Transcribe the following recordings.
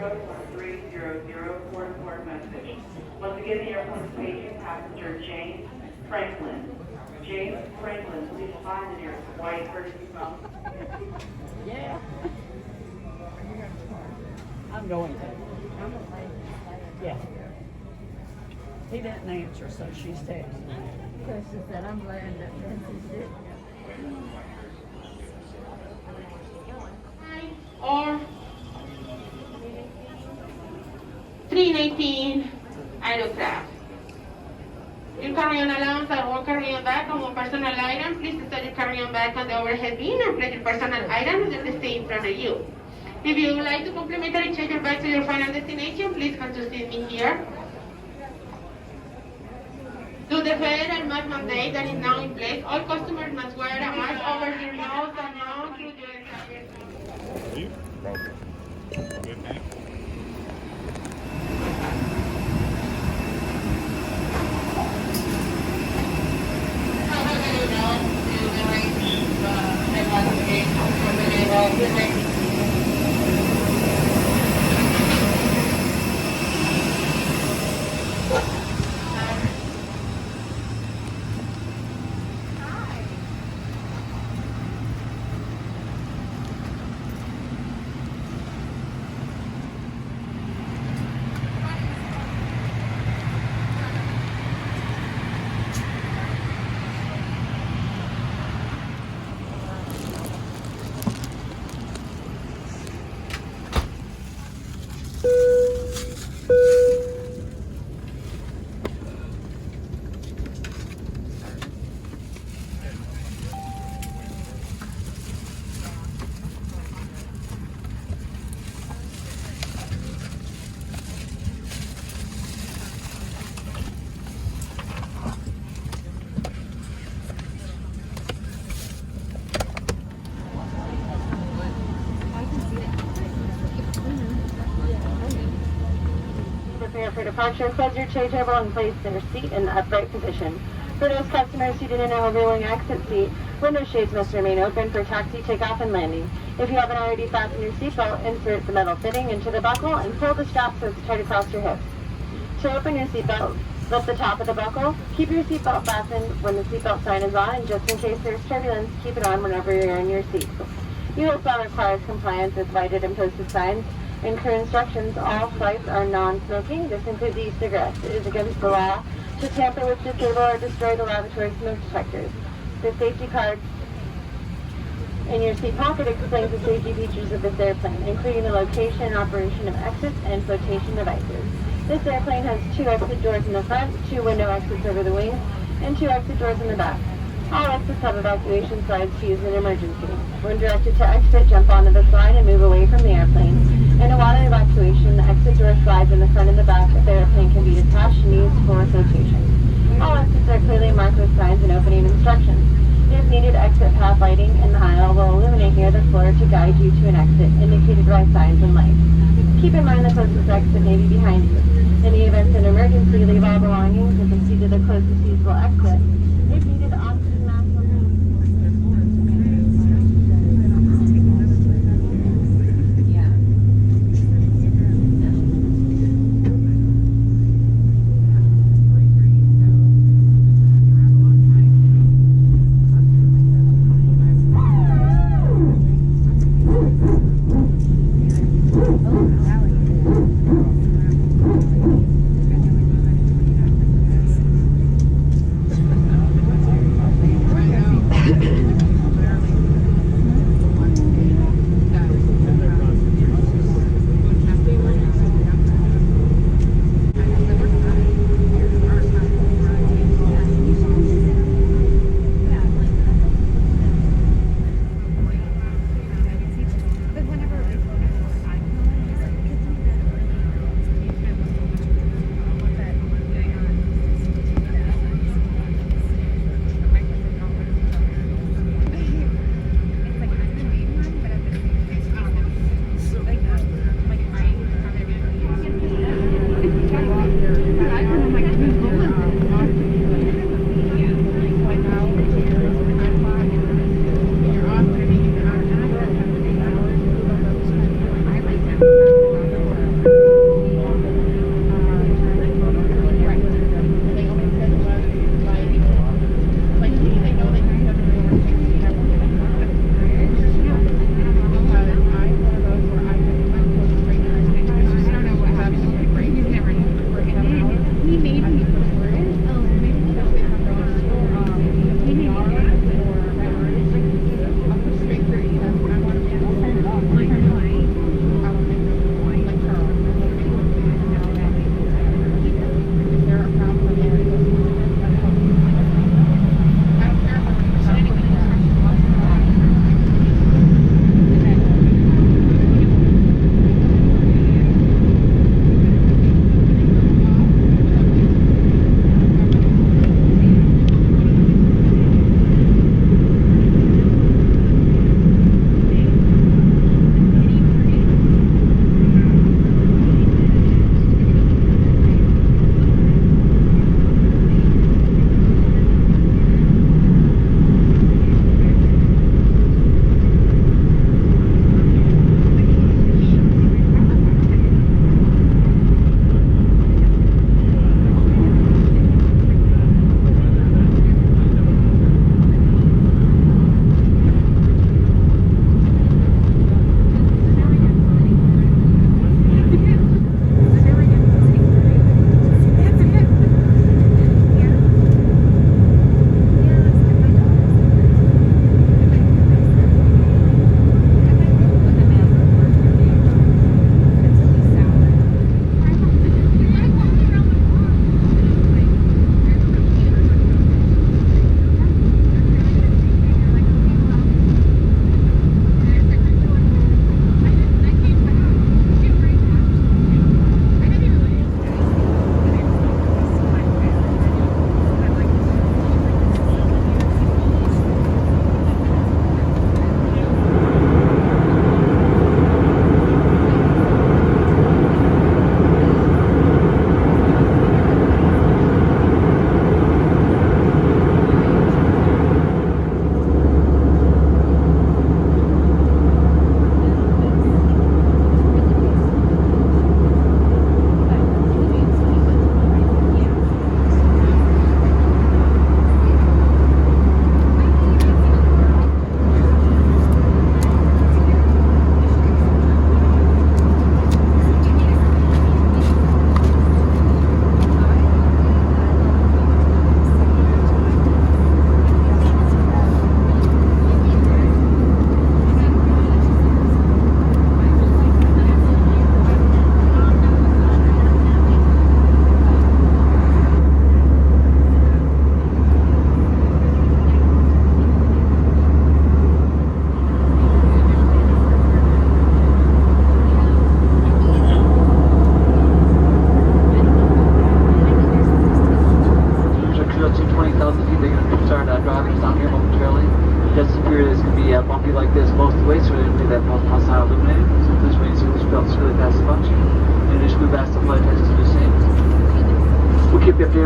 Airbus 1300 port message. Once again, the airport is paging passenger James Franklin. James Franklin, please find the nearest white courtesy phone. Yeah. I'm going to. Yeah. He didn't answer, so she's texting. So she said, I'm glad that Nancy did. Or 319 aircraft. Your carry-on allowance and all carry-on bag and personal item. Please set your carry-on bag on the overhead bin and place your personal items that stay in front of you. If you would like to complimentary check your bag to your final destination, please come to see me here. Due to the federal mask mandate that is now in place, all customers must wear a mask over their nose and mouth through the entire You? Good name. Prepare for departure. Close your tray table and place their seat in the upright position. For those customers who didn't have a rolling exit seat, window shades must remain open for taxi, takeoff, and landing. If you haven't already fastened your seatbelt, insert the metal fitting into the buckle and pull the strap so it's tight across your hips. To open your seatbelt, lift the top of the buckle. Keep your seatbelt fastened when the seatbelt sign is on, and just in case there's turbulence, keep it on whenever you're in your seat. USL requires compliance with lighted and posted signs and crew instructions. All flights are non-smoking. This includes e-cigarettes. It is against the law to tamper with, disable, or destroy the lavatory smoke detectors. The safety card in your seat pocket explains the safety features of this airplane, including the location and operation of exits and flotation devices. This airplane has 2 exit doors in the front, 2 window exits over the wings, and 2 exit doors in the back. All exits have evacuation slides to use in an emergency. When directed to exit, jump onto the slide and move away from the airplane. In a water evacuation, the exit door slides in the front and the back of the airplane can be detached and used for flotation. All exits are clearly marked with signs and opening instructions. If needed, exit path lighting in the aisle will illuminate near the floor to guide you to an exit indicated by signs and lights. Keep in mind the closest exit may be behind you. In the event of an emergency, leave all belongings at the seat of the closest feasible exit. If needed, oxygen mask will be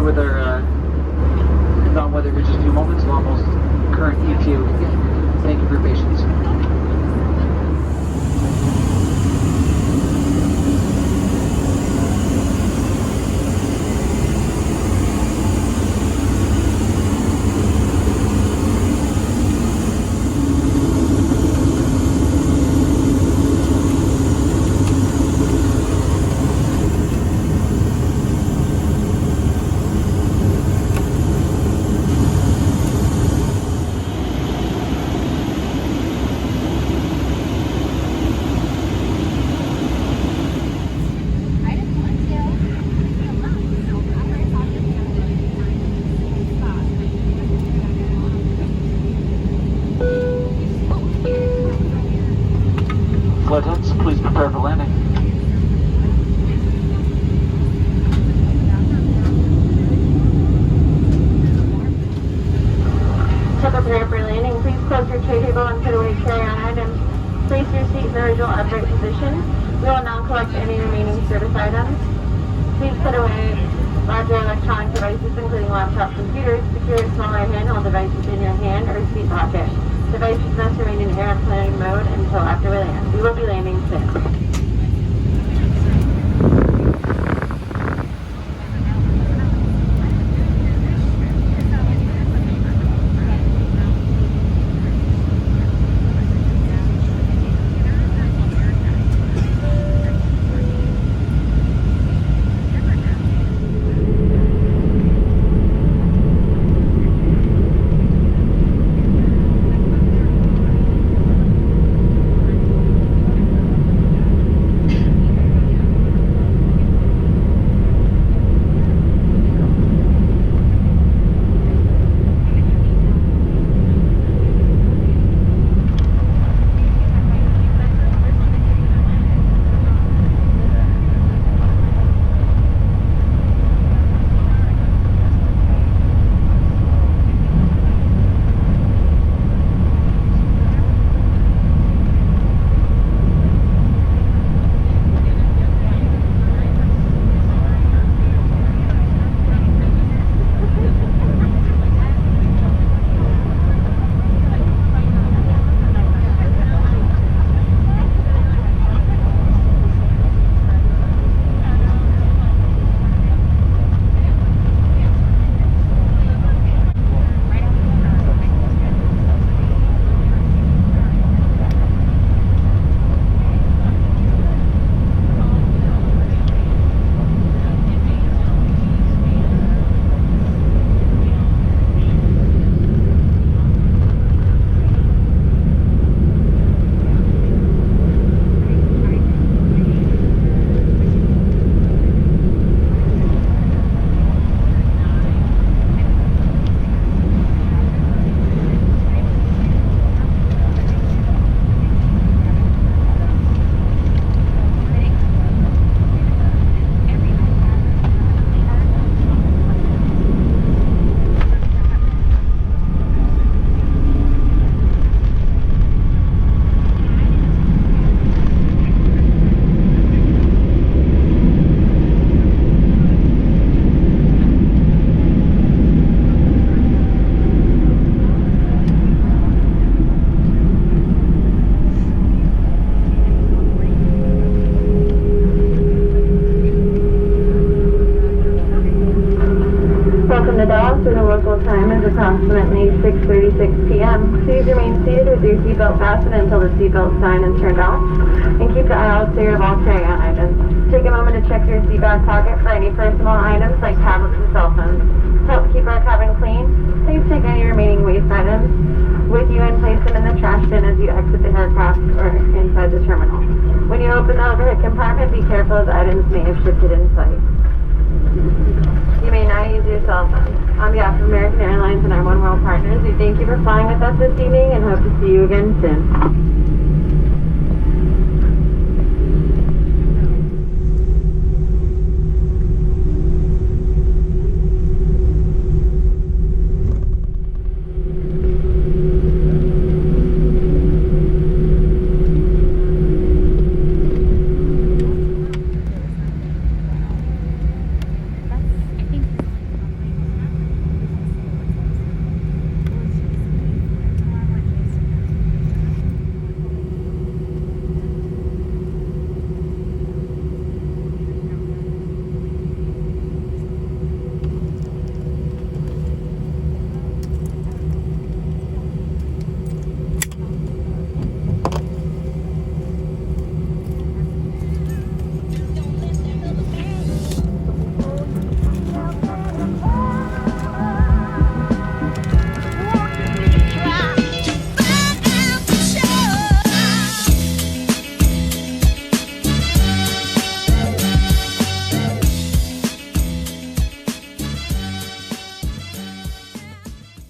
with our non-weather bridge in a few moments, almost current ETA we can get. Thank you for your patience. Flight attendants, please prepare for landing. To prepare for landing, please close your tray table and put away carry-on items. Place your seat in the original upright position. We will now collect any remaining service items. Please put away larger electronic devices, including laptop computers. Secure smaller handheld devices in your hand or seat pocket. Devices must remain in airplane mode until after we land. We will be landing soon. Welcome to Dallas, where the local time is approximately 6:36 p.m. Please remain seated with your seatbelt fastened until the seatbelt sign is turned off, and keep the aisle clear of all carry-on items. Take a moment to check your seat back pocket for any personal items like tablets and cell phones. To help keep our cabin clean, please take any remaining waste items with you and place them in the trash bin as you exit the aircraft or inside the terminal. When you open the overhead compartment, be careful as items may have shifted in sight. You may now use your cell phone. On behalf of American Airlines and our One World partners, we thank you for flying with us this evening and hope to see you again soon.